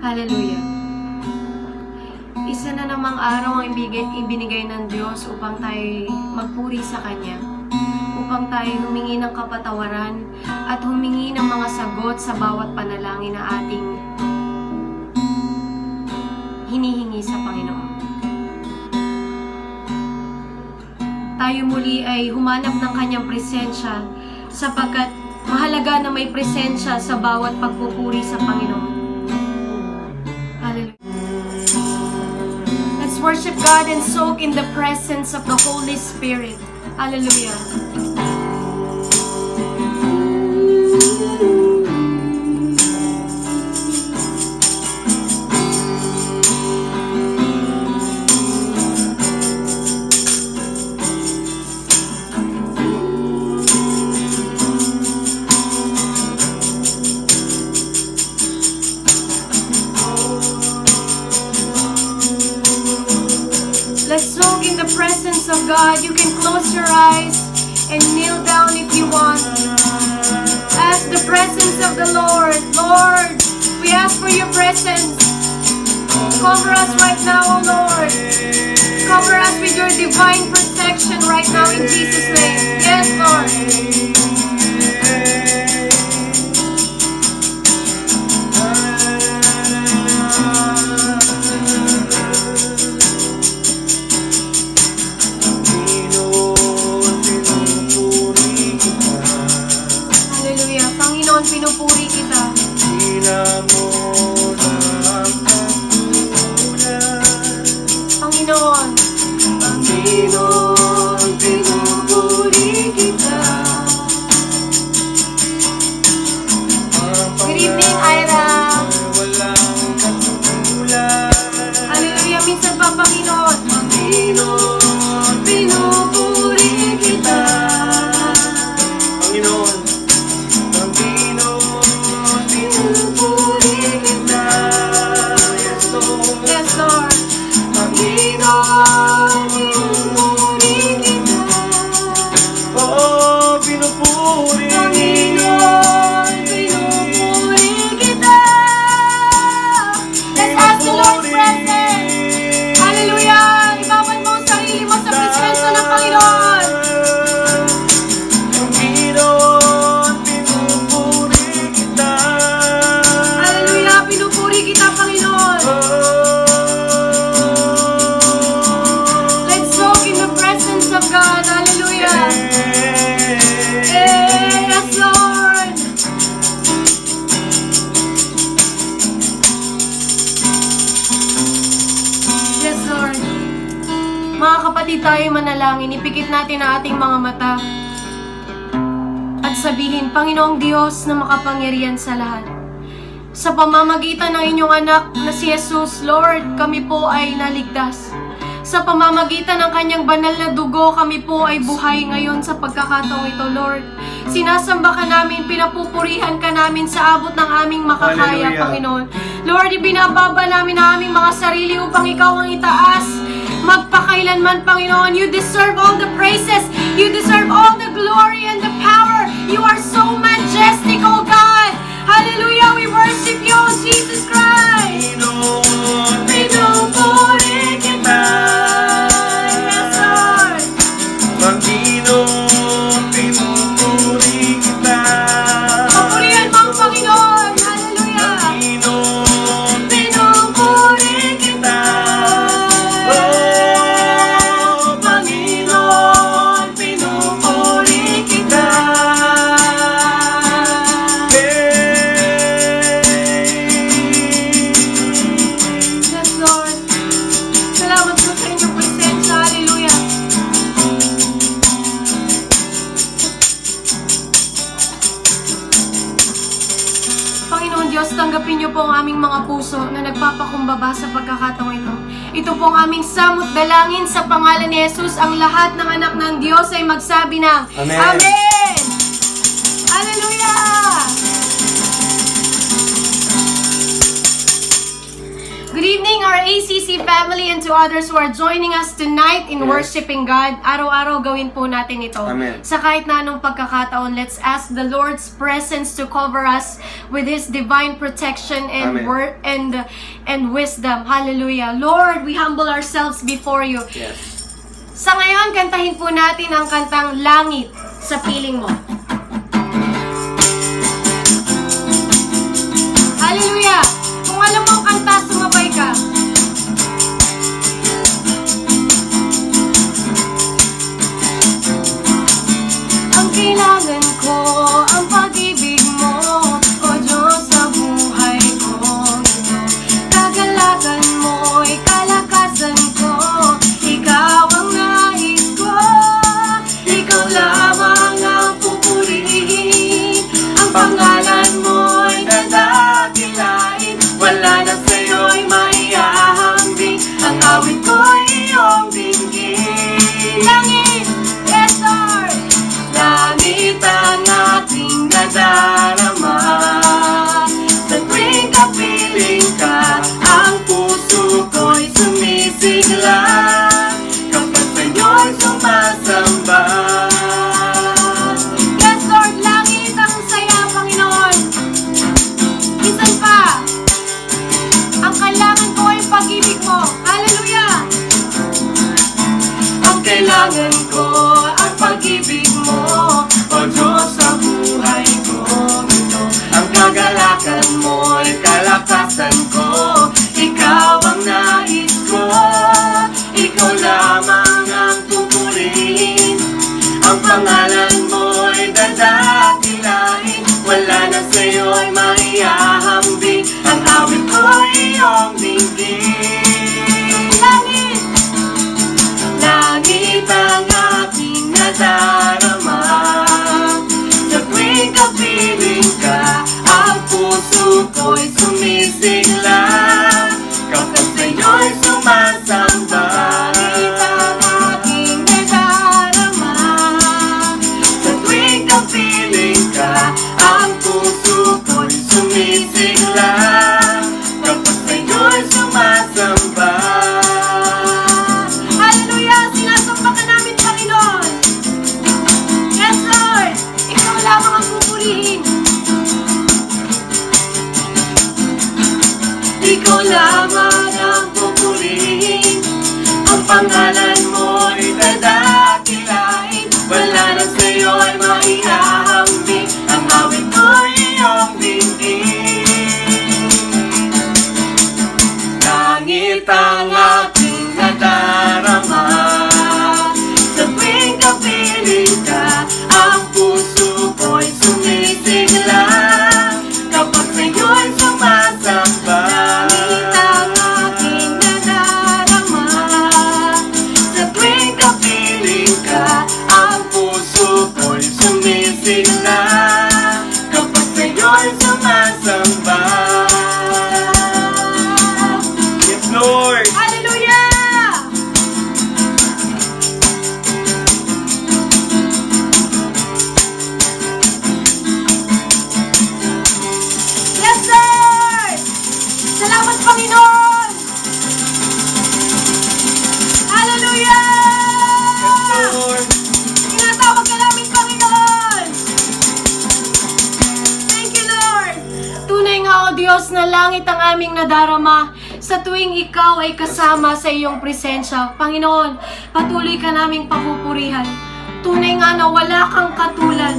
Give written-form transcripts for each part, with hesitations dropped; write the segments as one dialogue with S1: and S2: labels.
S1: Hallelujah. Isa na namang araw ang ibinigay ng Diyos upang tayo magpuri sa Kanya, upang tayo humingi ng kapatawaran at humingi ng mga sagot sa bawat panalangin na ating hinihingi sa Panginoon. Tayo muli ay humanap ng Kanyang presensya sapagkat mahalaga na may presensya sa bawat pagpupuri sa Panginoon. Hallelujah. Let's worship God and soak in the presence of the Holy Spirit. Hallelujah. Let's soak in the presence of God. You can close your eyes and kneel down if you want. Ask the presence of the Lord. Lord, we ask for your presence. Cover us right now, O Lord. Cover us with your divine protection right now in Jesus' name. Yes, Lord. Pinupuri kita. Panginoon, pinupuri kita. Good evening, Ira. Hallelujah, minsan pa, Panginoon. Pinupuri kita.
S2: Panginoon,
S1: tayo manalangin, ipikit natin ang ating mga mata at sabihin, Panginoong Diyos na makapangyarihan sa lahat, sa pamamagitan ng inyong anak na si Jesus, Lord, kami po ay naligtas. Sa pamamagitan ng kanyang banal na dugo, kami po ay buhay ngayon sa pagkakataong ito, Lord. Sinasamba ka namin, pinapupurihan ka namin sa abot ng aming makakaya,
S2: Hallelujah.
S1: Panginoon. Lord, ibinababa namin ang aming mga sarili upang ikaw ang itaas. Magpakailanman, Panginoon. You deserve all the praises. You deserve all the glory and the power. You are so majestic, oh God. Hallelujah. We worship you, Jesus Christ. Pinupuri kita. Yes, Lord.
S2: Panginoon, pinupuri kita.
S1: Papurihan mo ang Panginoon. Hallelujah.
S2: Panginoon,
S1: Pinupuri kita. Tanggapin niyo po ang aming mga puso na nagpapakumbaba sa pagkakataong ito. Ito po ang aming samot dalangin sa pangalan ni Jesus. Ang lahat ng anak ng Diyos ay magsabi ng
S2: Amen.
S1: Amen! Hallelujah! Good evening, our ACC family and to others who are joining us tonight in
S2: Yes.
S1: worshiping God. Araw-araw gawin po natin ito.
S2: Amen.
S1: Sa kahit na anong pagkakataon, let's ask the Lord's presence to cover us with His divine protection and
S2: Amen.
S1: word and wisdom. Hallelujah. Lord, we humble ourselves before You.
S2: Yes.
S1: Sa ngayon, kantahin po natin ang kantang Langit sa Piling Mo. Hallelujah! Kung alam mo ang kanta, sumabay ka. Ang kailangan ko, ang pag-ibig mo, O Diyos sa buhay ko. Kagalakan mo'y kalakasan ko, Ikaw ang nais ko. Ikaw lamang ang pupurihin, ang pangalan mo'y dadakilain. Wala na sa'yo'y maihahambing, ang awit ko'y iyong dinggin. Langit, yes Lord! Langit ang ating nadarama. Sa tuwing kapiling ka, ang puso ko'y sumisigla. Kapag sa'yo'y sumasamba. Yes Lord, langit ang saya, Panginoon. Minsan pa, ang kailangan ko ay pag-ibig mo. Hallelujah! Ang kailangan ko, ang pag-ibig mo, O Diyos sa buhay ko. Ang kagalakan mo'y kalakasan ko, Ikaw ang nais ko. Ikaw lamang ang pupurihin, ang pangalan mo'y dadakilain. Wala na sa'yo'y maihahambing, ang awit ko'y iyong dinggin. Langit! Langit ang aking nadarama. Sa tuwing kapiling ka, ang puso ko'y sumisigla. Kapag sa'yo'y sumasamba. Langit ang aking nadarama. Sa tuwing kapiling ka, ang puso ko'y sumisigla. Kapag sa'yo'y sumasamba. Hallelujah! Sinasamba ka namin, Panginoon! Yes, Lord! Ikaw lamang ang pupurihin. Ikaw lamang ang pupurihin, ang pangalan mo'y dadakilain. Wala na sa'yo'y maihahambing, ang awit ko'y iyong dinggin. Langit ang aking nadarama. Sa tuwing kapiling ka, ang puso ko'y sumisigla. Kapag sa'yo'y sumasamba. Langit ang aking nadarama. Sa tuwing kapiling ka, ang puso ko'y sumisigla. Kapag sa'yo'y sumasamba.
S2: Yes, Lord.
S1: Hallelujah! Yes, Lord! Salamat, Panginoon! Hallelujah!
S2: Yes, Lord.
S1: Tinatawag ka namin, Panginoon! Thank you, Lord! Tunay nga, O Diyos, na langit ang aming nadarama sa tuwing Ikaw ay kasama sa iyong presensya. Panginoon, patuloy ka naming papupurihan. Tunay nga na wala kang katulad.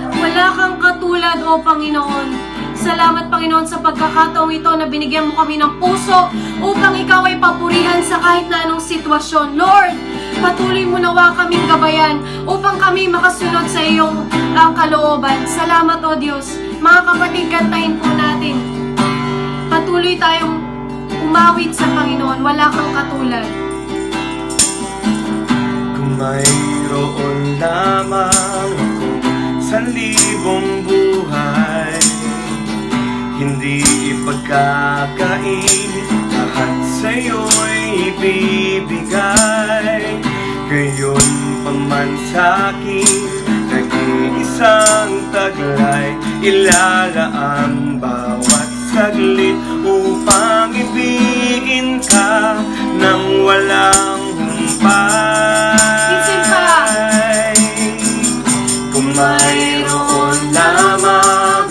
S1: Wala kang katulad, O Panginoon. Salamat, Panginoon, sa pagkakataong ito na binigyan mo kami ng puso upang Ikaw ay papurihan sa kahit na anong sitwasyon. Lord, patuloy mo nawa kaming gabayan upang kami makasunod sa iyong kalooban. Salamat, O Diyos. Mga kapatid, kantahin po natin. Patuloy tayong umawit sa Panginoon. Wala kang katulad.
S2: Kung mayroon lamang ako sa libong buhay, hindi ipagkakain, lahat sa'yo'y ibibigay. Gayon paman sa'kin, nag-iisang taglay, ilalaan bawat saglit upang ibigin walang
S1: Minsan pa.
S2: humpay. Kung mayroon lamang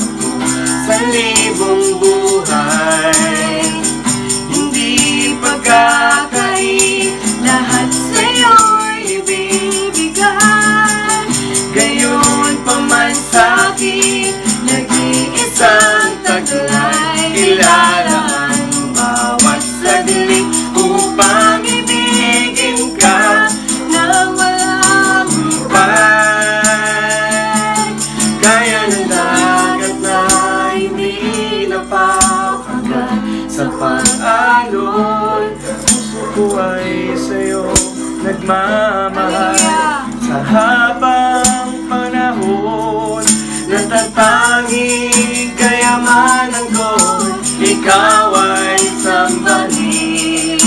S2: sa libong buhay, hindi pagkakait, lahat sa'yo'y ibibigay. Gayon pa man sa'kin, nag-iisang taglay, ilalaan bawat saglit upang ibigin ka nang walang humpay. Kaya ng dagat na hindi napapagat sa pag-alon, puso ko ay sa'yo nagmamahal. Sa habang panahon, natatanging kayamanan ko, ikaw ay sambahin.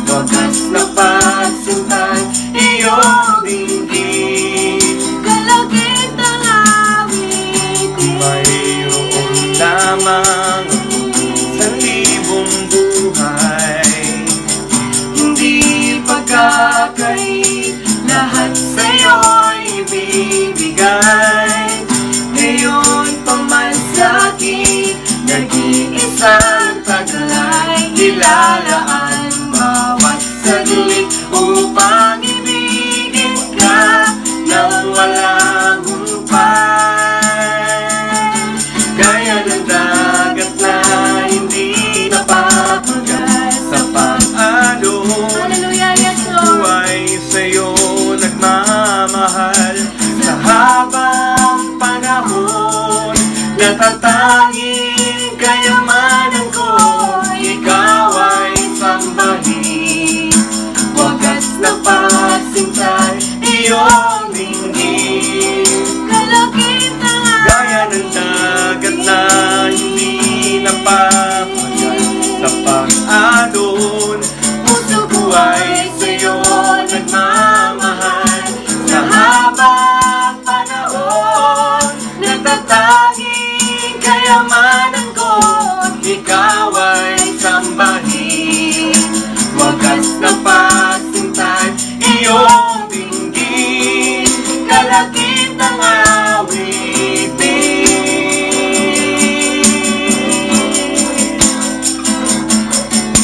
S2: Wagas na pagsintan, iyong dinggin.
S1: Kalagit ang awitin.
S2: Mayroon lamang sa libong buhay, hindi pagkakait, lahat sa'yo'y ibibigay. Ngayon pa man sa'kin, nag-iisang taglay, ilalaan bawat saglit upang ibigin ka nang walang humpay. Gaya ng dagat na hindi napapagat sa pag-alon,
S1: Hallelujah, yes Lord.
S2: buhay sa'yo nagmamahal. Sa habang panahon, natatanging kayamanan ko, ikaw ay sambahin. Wagas na pagsintay, iyong dinggin.
S1: Kalagit ang
S2: Gaya ng dagat na hindi napapagat sa pag-alon, puso ko ay sa'yo nagmamahal. Sa habang panahon, natatanging kayamanan ko, ikaw ay sambahin. Wagas na pagsintay, iyong dinggin. Kalagit ang awitin.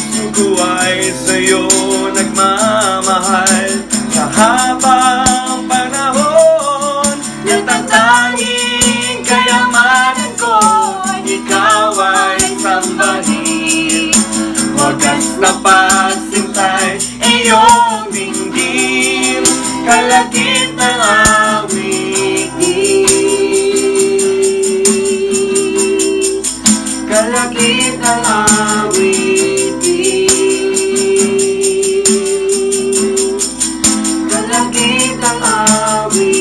S2: Puso ko ay sa'yo nagmamahal. Sa habang panahon, natatanging kayamanan ko, ikaw ay sambahin. Wagas na pagsintay, iyong dinggin. Kalagit ng awitin. Kalagit ng awitin. Kalagit ang awitin.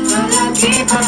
S2: Kalagit ang